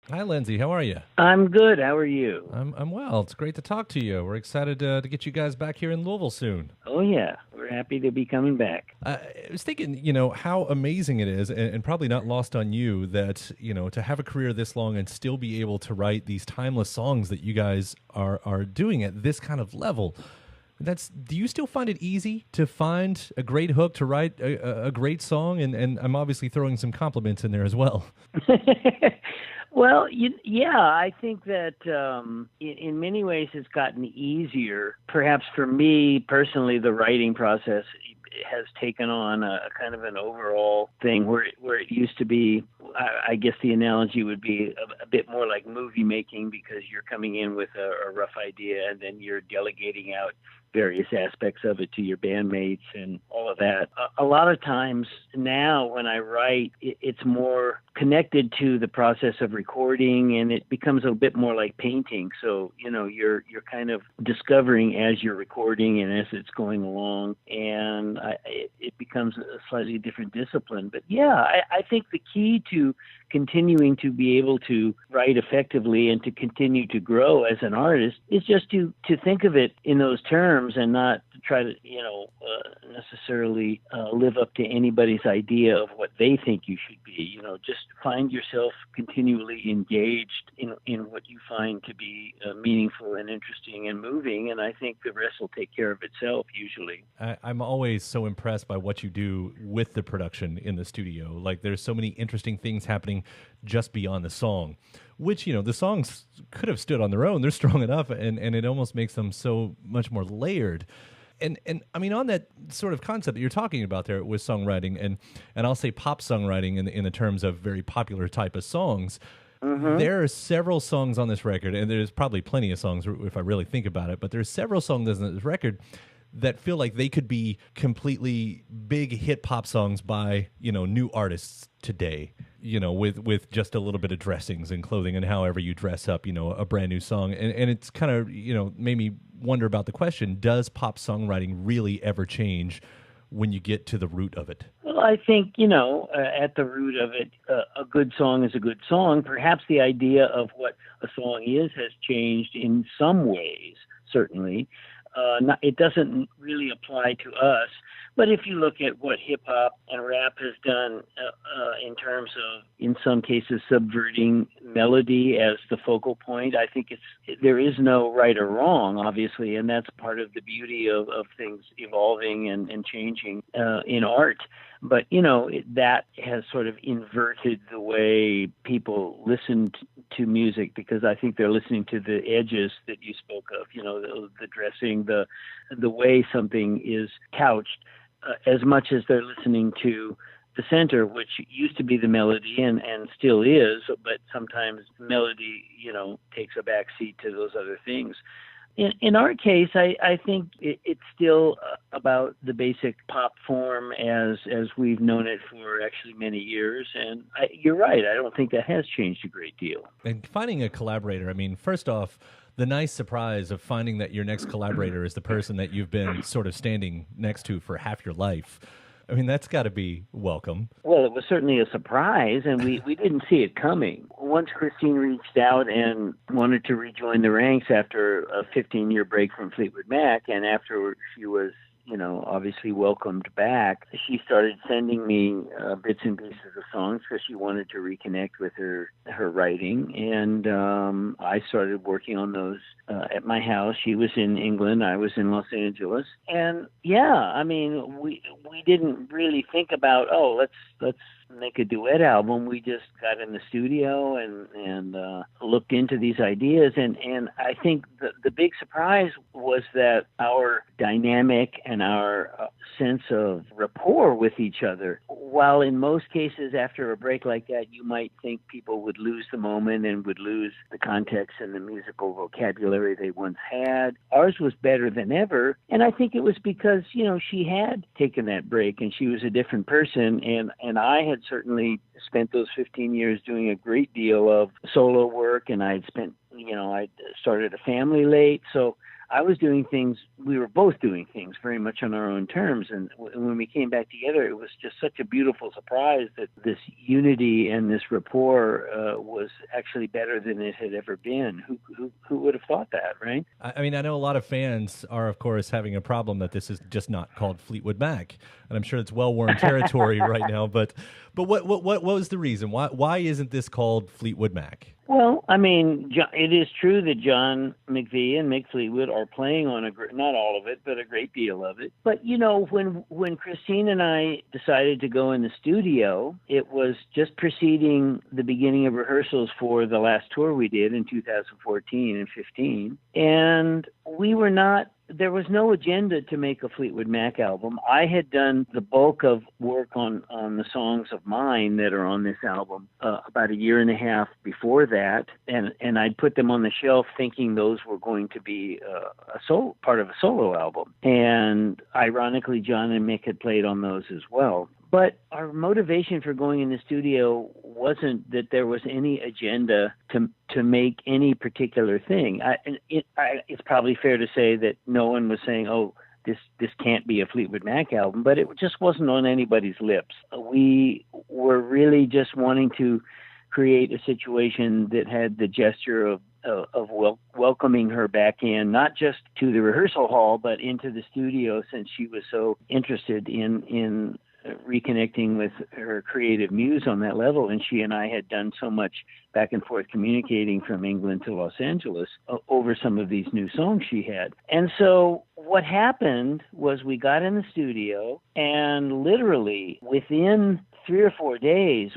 Hi, Lindsay. How are you? I'm good. How are you? I'm well. It's great to talk to you. We're excited to get you guys back here in Louisville soon. Oh, yeah. We're happy to be coming back. I was thinking, how amazing it is, and probably not lost on you, that, to have a career this long and still be able to write these timeless songs that you guys are doing at this kind of level. Do you still find it easy to find a great hook to write a great song? And I'm obviously throwing some compliments in there as well. Well, yeah, I think that in many ways it's gotten easier. Perhaps for me personally, the writing process has taken on a kind of an overall thing where it used to be. I guess the analogy would be a bit more like movie making because you're coming in with a rough idea and then you're delegating out various aspects of it to your bandmates and all of that. A lot of times now when I write, it's more connected to the process of recording and it becomes a bit more like painting. So, you're kind of discovering as you're recording and as it's going along and it becomes a slightly different discipline. But yeah, I think the key to continuing to be able to write effectively and to continue to grow as an artist is just to think of it in those terms and not to try to necessarily live up to anybody's idea of what they think you should be. Just find yourself continually engaged in what you find to be meaningful and interesting and moving, and I think the rest will take care of itself usually. I'm always so impressed by what you do with the production in the studio. Like, there's so many interesting things happening just beyond the song, which, the songs could have stood on their own. They're strong enough, and it almost makes them so much more layered. And I mean, on that sort of concept that you're talking about there with songwriting, and I'll say pop songwriting in the terms of very popular type of songs. Hmm. There are several songs on this record, and there's probably plenty of songs if I really think about it, but there's several songs on this record that feel like they could be completely big hit pop songs by, new artists today, with just a little bit of dressings and clothing and however you dress up, a brand new song. And it's kind of, made me wonder about the question, does pop songwriting really ever change when you get to the root of it? Well, I think, at the root of it, a good song is a good song. Perhaps the idea of what a song is has changed in some ways, certainly. It doesn't really apply to us. But if you look at what hip hop and rap has done in terms of, in some cases, subverting melody as the focal point, I think there is no right or wrong, obviously, and that's part of the beauty of things evolving and changing in art. But that has sort of inverted the way people listen to music because I think they're listening to the edges that you spoke of. The dressing, the way something is couched, as much as they're listening to the center, which used to be the melody and still is, but sometimes melody, takes a back seat to those other things. In our case, I think it's still about the basic pop form as we've known it for actually many years. And you're right. I don't think that has changed a great deal. And finding a collaborator, I mean, first off, the nice surprise of finding that your next collaborator is the person that you've been sort of standing next to for half your life. I mean, that's got to be welcome. Well, it was certainly a surprise, and we didn't see it coming. Once Christine reached out and wanted to rejoin the ranks after a 15-year break from Fleetwood Mac, and after she was, obviously welcomed back, she started sending me bits and pieces of songs because she wanted to reconnect with her writing, and I started working on those at my house. She was in England, I was in Los Angeles, and yeah, I mean, we didn't really think about, let's make a duet album. We just got in the studio and looked into these ideas, and I think the big surprise was that our dynamic and our sense of rapport with each other, while in most cases after a break like that you might think people would lose the moment and would lose the context and the musical vocabulary they once had, ours was better than ever. And I think it was because she had taken that break and she was a different person, and I had certainly spent those 15 years doing a great deal of solo work, and I started a family late. So I was doing things, we were both doing things very much on our own terms. And when we came back together, it was just such a beautiful surprise that this unity and this rapport was actually better than it had ever been. Who would have thought that, right? I mean, I know a lot of fans are, of course, having a problem that this is just not called Fleetwood Mac, and I'm sure it's well-worn territory right now. But what was the reason? Why isn't this called Fleetwood Mac? Well, I mean, it is true that John McVie and Mick Fleetwood are playing on not all of it, but a great deal of it. But, you know, when Christine and I decided to go in the studio, it was just preceding the beginning of rehearsals for the last tour we did in 2014 and 15. And there was no agenda to make a Fleetwood Mac album. I had done the bulk of work on the songs of mine that are on this album about a year and a half before that, and I'd put them on the shelf thinking those were going to be part of a solo album. And ironically, John and Mick had played on those as well. But our motivation for going in the studio wasn't that there was any agenda to make any particular thing. It's probably fair to say that no one was saying, "Oh, this can't be a Fleetwood Mac album," but it just wasn't on anybody's lips. We were really just wanting to create a situation that had the gesture of welcoming her back in, not just to the rehearsal hall, but into the studio, since she was so interested in reconnecting with her creative muse on that level. And she and I had done so much back and forth communicating from England to Los Angeles over some of these new songs she had. And so what happened was we got in the studio, and literally within 3 or 4 days,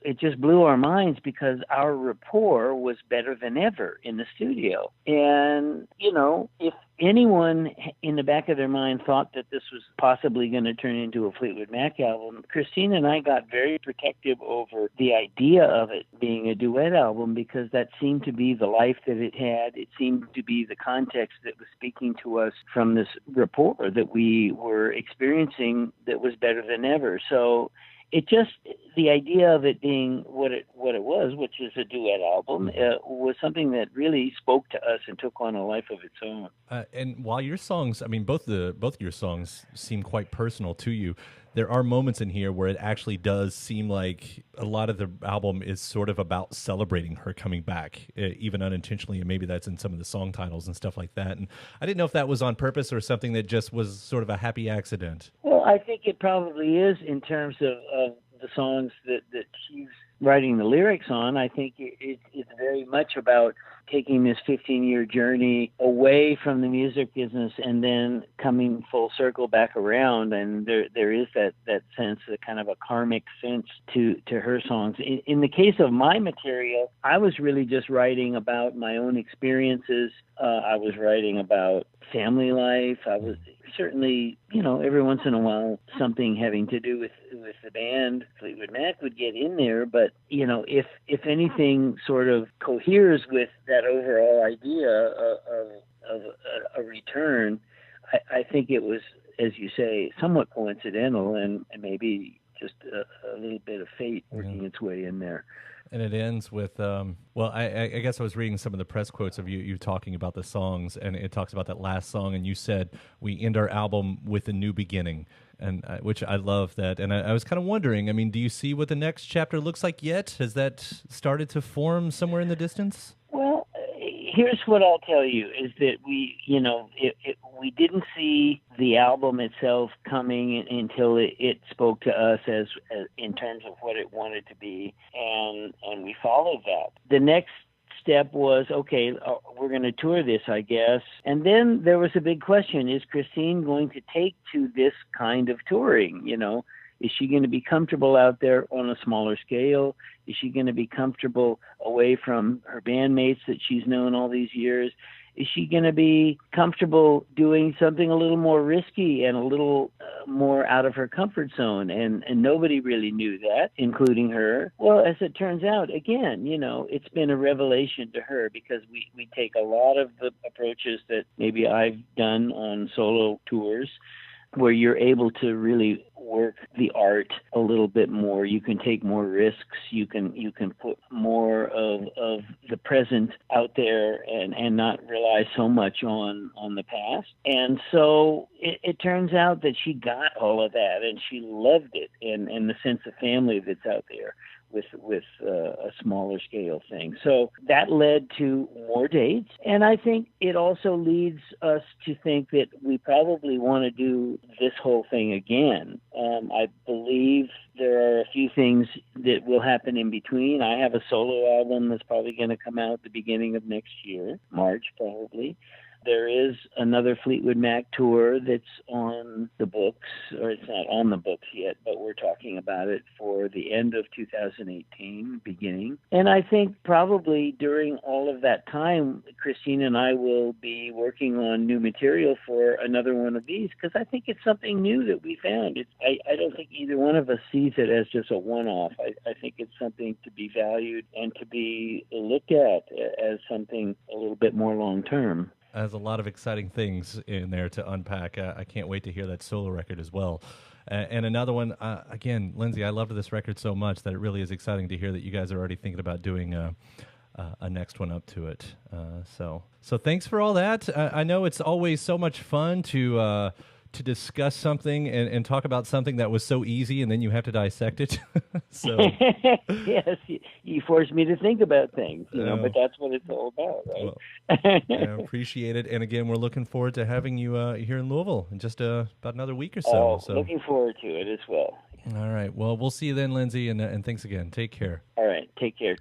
it just blew our minds because our rapport was better than ever in the studio. And, you know, if anyone in the back of their mind thought that this was possibly going to turn into a Fleetwood Mac album, Christine and I got very protective over the idea of it being a duet album, because that seemed to be the life that it had. It seemed to be the context that was speaking to us from this rapport that we were experiencing that was better than ever. So the idea of it being what it was, which is a duet album, was something that really spoke to us and took on a life of its own. And while your songs, I mean, both your songs seem quite personal to you, there are moments in here where it actually does seem like a lot of the album is sort of about celebrating her coming back, even unintentionally, and maybe that's in some of the song titles and stuff like that. And I didn't know if that was on purpose or something that just was sort of a happy accident. Well, I think it probably is in terms of the songs that she's writing the lyrics on. I think it's very much about taking this 15-year journey away from the music business and then coming full circle back around. And there is that sense, a kind of a karmic sense to her songs. In the case of my material, I was really just writing about my own experiences. I was writing about family life. I was certainly, you know, every once in a while, something having to do with the band Fleetwood Mac would get in there. But, you know, if anything sort of coheres with that overall idea of a return, I think it was, as you say, somewhat coincidental and maybe just a little bit of fate working its way in there. And it ends with, I guess I was reading some of the press quotes of you talking about the songs, and it talks about that last song, and you said, we end our album with a new beginning, and which I love that. And I was kind of wondering, I mean, do you see what the next chapter looks like yet? Has that started to form somewhere in the distance? Well, here's what I'll tell you, is that we didn't see the album itself coming until it spoke to us as in terms of what it wanted to be, and we followed that. The next step was, okay, we're going to tour this, I guess. And then there was a big question, is Christine going to take to this kind of touring? You know, is she going to be comfortable out there on a smaller scale? Is she going to be comfortable away from her bandmates that she's known all these years? Is she going to be comfortable doing something a little more risky and a little more out of her comfort zone? And nobody really knew that, including her. Well, as it turns out, again, you know, it's been a revelation to her, because we take a lot of the approaches that maybe I've done on solo tours, where you're able to really work the art a little bit more. You can take more risks. You can put more of the present out there and not rely so much on the past. And so it turns out that she got all of that, and she loved it, and the sense of family that's out there with a smaller scale thing. So that led to more dates. And I think it also leads us to think that we probably want to do this whole thing again. I believe there are a few things that will happen in between. I have a solo album that's probably going to come out at the beginning of next year, March probably. There is another Fleetwood Mac tour that's on the books, or it's not on the books yet, but we're talking about it for the end of 2018, beginning. And I think probably during all of that time, Christine and I will be working on new material for another one of these, because I think it's something new that we found. I don't think either one of us sees it as just a one-off. I think it's something to be valued and to be looked at as something a little bit more long-term. Has a lot of exciting things in there to unpack. I can't wait to hear that solo record as well. And another one, again, Lindsey, I loved this record so much that it really is exciting to hear that you guys are already thinking about doing a next one up to it. So thanks for all that. I know it's always so much fun to discuss something and talk about something that was so easy, and then you have to dissect it. So yes, you forced me to think about things, but that's what it's all about, right? Well, I appreciate it. And again, we're looking forward to having you here in Louisville in just about another week or so. So looking forward to it as well. All right. Well, we'll see you then, Lindsey, and thanks again. Take care. All right. Take care.